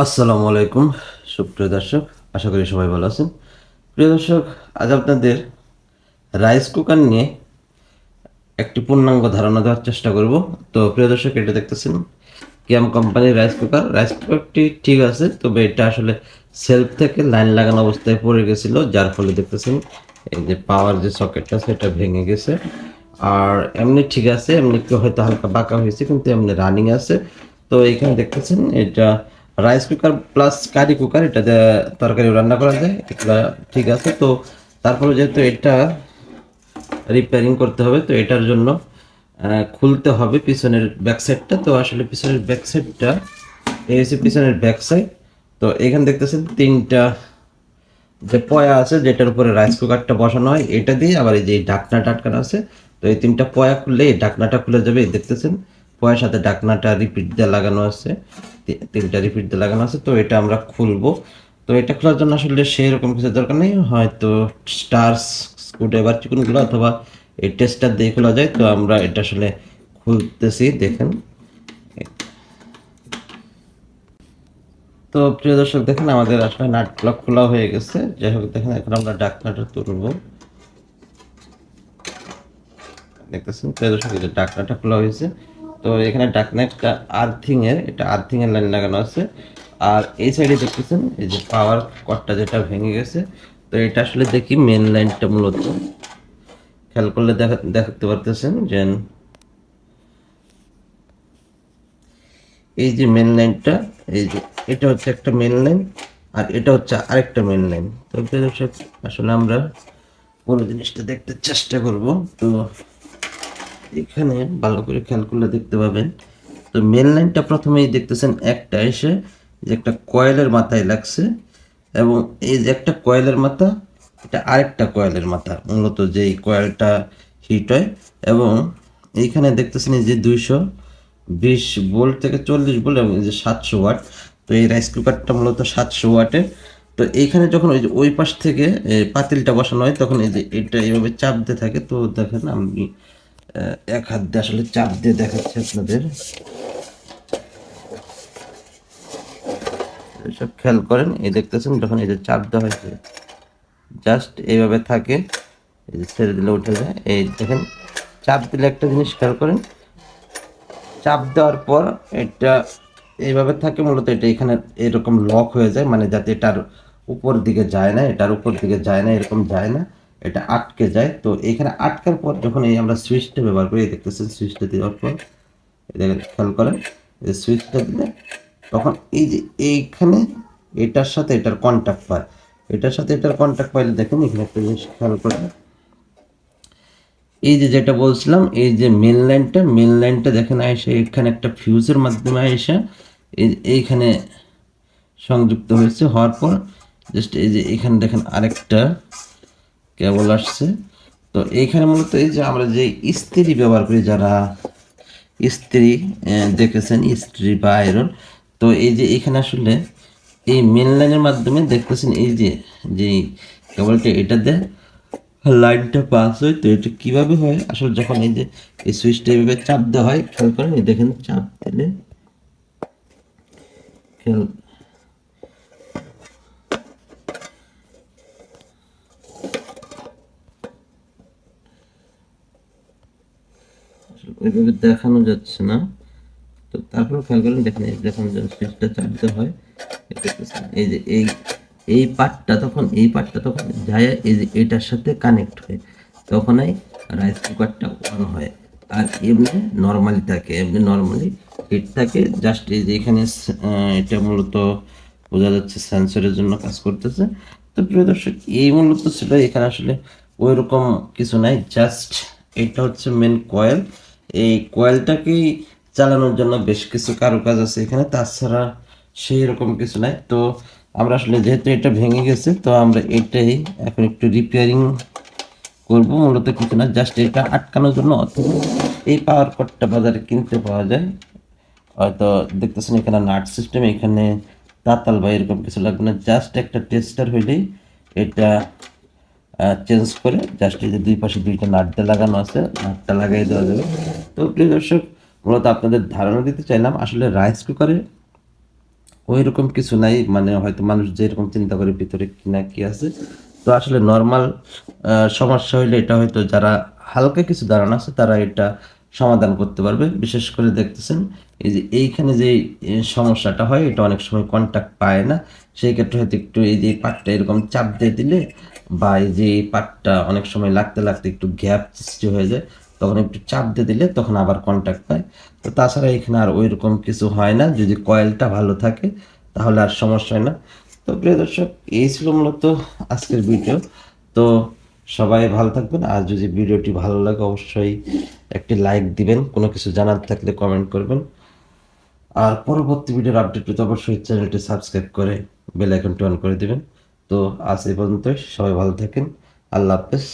আসসালামু আলাইকুম সুপ্রিয় দর্শক, আশা করি সবাই ভালো আছেন। প্রিয় দর্শক, আজ আপনাদের রাইস কুকার নিয়ে একটি পূর্ণাঙ্গ ধারণা দেওয়ার চেষ্টা করব। তো প্রিয় দর্শক, এটা দেখতেছেন কিয়াম কোম্পানির রাইস কুকারটি ঠিক আছে, তবে এটা আসলে সেলফ থেকে লাইন লাগানো অবস্থায় পড়ে গেছিল, যার ফলে দেখতেছেন এই যে পাওয়ার যে সকেটটা সেটা ভেঙে গেছে। আর এমনি ঠিক আছে, এমনি একটু হয়তো হালকা বাঁকা হয়েছে, কিন্তু এমনি রানিং আছে। তো এখানে দেখতেছেন এটা rice cooker plus curry cooker, এটাতে তরকারি রান্না করা যায়, এগুলা ঠিক আছে। তো তারপরে যেহেতু এটা রিপেয়ারিং করতে হবে, তো এটার জন্য খুলতে হবে পিছনের ব্যাক সাইডটা। তো আসলে পিছনের ব্যাক সাইডটা এই হচ্ছে পিছনের ব্যাক সাইড। তো এখানে দেখতেছেন তিনটা যে পয়া আছে, যেটার উপরে রাইস কুকারটা বসানো হয়, এটা দিয়ে আবার এই যে ঢাকনা টাটকানো আছে। তো এই তিনটা পয়া খুললে এই ঢাকনাটা খুলে যাবে। এই দেখতেছেন পয়ার সাথে ঢাকনাটা রিপিট দিয়ে লাগানো আছে, তিনটা রিপিট দিয়ে লাগানো আছে। তো এটা আমরা খুলবো। তো এটা খোলার জন্য আসলে সেরকম কিছু দরকার নেই, হয়তো স্টার্স স্ক্রুড্রাইভার চিকুনগুলো অথবা এই টেস্টার দিয়ে খোলা যায়। তো আমরা এটা আসলে খুলতেছি, দেখেন। তো প্রিয় দর্শক, দেখেন আমাদের আসলে নাট প্লাগ খোলা হয়ে গেছে। যাই হোক, দেখেন এখন আমরা ঢাকনাটা তুলবো। দেখতেছেন প্রিয় দর্শক, এই যে ঢাকনাটা খোলা হয়েছে। তো এখানে ঢাকনা একটা আর্থিং এর লাইন লাগানো আছে। আর এই সাইডে দেখতেছেন এই যে পাওয়ার কর্ডটা যেটা ভেঙে গেছে। তো এটা আসলে দেখি মেন লাইনটা মূলত খেয়াল করলে দেখতে পারতেছেন যে এই যে মেন লাইনটা, এই যে এটা হচ্ছে একটা মেন লাইন, আর এটা হচ্ছে আরেকটা মেন লাইন। তো প্রিয় দর্শক, আসলে আমরা পুরো জিনিসটা দেখতে চেষ্টা করব। তো এখানে ভালো করে খেয়াল করলে দেখতে পাবেন, তো মেন লাইনটা প্রথমেই দেখতেছেন একটা এসে যে একটা কয়েলের মাথায় লাগছে, এবং এই যে একটা কয়েলের মাথা, এটা আরেকটা কয়েলের মাথা, মূলত যেই কয়েলটা হিট হয়। এবং এইখানে দেখতেছেন এই যে 220 ভোল্ট থেকে 40 ভোল্ট, এবং এই যে 700 ওয়াট। তো এই রাইস কুকারটা মূলত 700 ওয়াটের। তো এইখানে যখন ওই যে ওই পাশ থেকে পাতিলটা বসানো হয়, তখন এই যে এটা এইভাবে চাপ দিয়ে থাকে। তো দেখেন আমি এক হাত দিয়ে আসলে চাপ দিয়ে দেখাচ্ছি আপনাদের, সব খেয়াল করেন। এই দেখতেছেন যখন এই যে চাপ দেওয়া হয়েছে, জাস্ট এইভাবে থাকে, এই যে ছেড়ে দিলে উঠে যায়। এই দেখেন চাপ দিলে একটা জিনিস খেয়াল করেন, চাপ দেওয়ার পর এটা এইভাবে থাকে, মূলত এটা এখানে এরকম লক হয়ে যায়, মানে যাতে এটার উপর দিকে যায় না, এটার উপর দিকে যায় না, এরকম যায় না, এটা আটকে যায়। তো এখানে আটকার পর যখন এই আমরা সুইচটা ব্যবহার করি, দেখতেছেন সুইচটা দেওয়ার পর দেখেন, খেয়াল করেন, এই সুইচটা দিলে তখন এই যে এইখানে এটার সাথে এটার কন্ট্যাক্ট পায়, এটার সাথে এটার কন্ট্যাক্ট পাইলে দেখেন এখানে একটা জিনিস খেয়াল করেন, এই যে যেটা বলছিলাম, এই যে মেন লাইনটা দেখেন আইসা এখানে একটা ফিউজের মাধ্যমে আইসা এইখানে সংযুক্ত হয়েছে। হওয়ার পর জাস্ট এই যে এখানে দেখেন আরেকটা কেবল আসছে। তো এইখানে মূলত এই যে আমরা যে ইস্ত্রি ব্যবহার করি, যারা ইস্ত্রি দেখেছেন, ইস্ত্রি বা আয়রন, তো এই যে এখানে আসলে এই মেন লাইনের মাধ্যমে দেখতেছেন এই যে যে কেবলটা এটাতে লাইনটা পাস হয়। তো এটা কিভাবে হয়, আসলে যখন এই যে এই সুইচটা এইভাবে চাপ দেওয়া হয়, খেয়াল করেন, এই দেখেন চাপ দিলে খেয়াল, ওইভাবে দেখানো যাচ্ছে না। তো তারপরে খেয়াল করেন, দেখেন এই যখন সুইচটা চাপ দেওয়া হয়, এই যে এই পার্টটা তখন যায়, এই যে এটার সাথে কানেক্ট হয়, তখনই রাইস কুকারটা অন হয়। আর এমনি নর্মালি থাকে, এমনি নর্মালি হিট থাকে। জাস্ট এই যে এখানে এটা মূলত বোঝা যাচ্ছে সেন্সরের জন্য কাজ করতেছে। তো প্রিয় দর্শক, এই মূলত ছিল, এখানে আসলে ওই রকম কিছু নাই। জাস্ট এটা হচ্ছে মেন কয়েল, এই কয়েলটাকেই চালানোর জন্য বেশ কিছু কারুকাজ আছে এখানে, তাছাড়া সেই রকম কিছু নাই। তো আমরা আসলে যেহেতু এটা ভেঙে গেছে, তো আমরা এটাই এখন একটু রিপেয়ারিং করবো, মূলত কিছু না, জাস্ট এটা আটকানোর জন্য। অথবা এই পাওয়ার কর্ডটা বাজারে কিনতে পাওয়া যায়, হয়তো দেখতেছেন এখানে নাট সিস্টেম, এখানে তাতাল বা এরকম কিছু লাগবে না, জাস্ট একটা টেস্টার হইলেই এটা চেঞ্জ করে জাস্ট এই যে দুই পাশে দুইটা নাট দিয়ে লাগানো আছে, নাটটা লাগাই দেওয়া যাবে। তো প্রিয় দর্শক, মূলত আপনাদের ধারণা দিতে চাইলাম আসলে রাইস কুকারে ওই রকম কিছু নাই, মানে হয়তো মানুষ যেরকম চিন্তা করে ভিতরে কি না কি আছে। তো আসলে নর্মাল সমস্যা হইলে এটা হয়তো যারা হালকা কিছু ধারণা আছে তারা এটা সমাধান করতে পারবে। বিশেষ করে দেখতেছেন এই যে এইখানে যে সমস্যাটা হয় এটা অনেক সময় কন্টাক্ট পায় না, সেই ক্ষেত্রে হয়তো একটু এই যে পাটটা এরকম চাপ দিয়ে দিলে বা এই যে এই পাটটা অনেক সময় লাগতে লাগতে একটু গ্যাপ সৃষ্টি হয়ে যায়, তখন একটু চাপ দিয়ে দিলে তখন আবার কন্টাক্ট পায়। তো তাছাড়া এখানে আর ওই রকম কিছু হয় না, যদি কয়েলটা ভালো থাকে তাহলে আর সমস্যা হয় না। তো প্রিয় দর্শক, এই ছিল মূলত আজকের ভিডিও। তো সবাই ভালো থাকবেন, আর যদি ভিডিওটি ভালো লাগে অবশ্যই একটি লাইক দিবেন, কোনো কিছু জানার থাকলে কমেন্ট করবেন, আর পরবর্তী ভিডিওর আপডেট পেতে অবশ্যই চ্যানেলটি সাবস্ক্রাইব করে বেল আইকনটি অন করে দিবেন। তো আজ এই পর্যন্তই, সবাই ভালো থাকেন, আল্লাহ হাফেজ।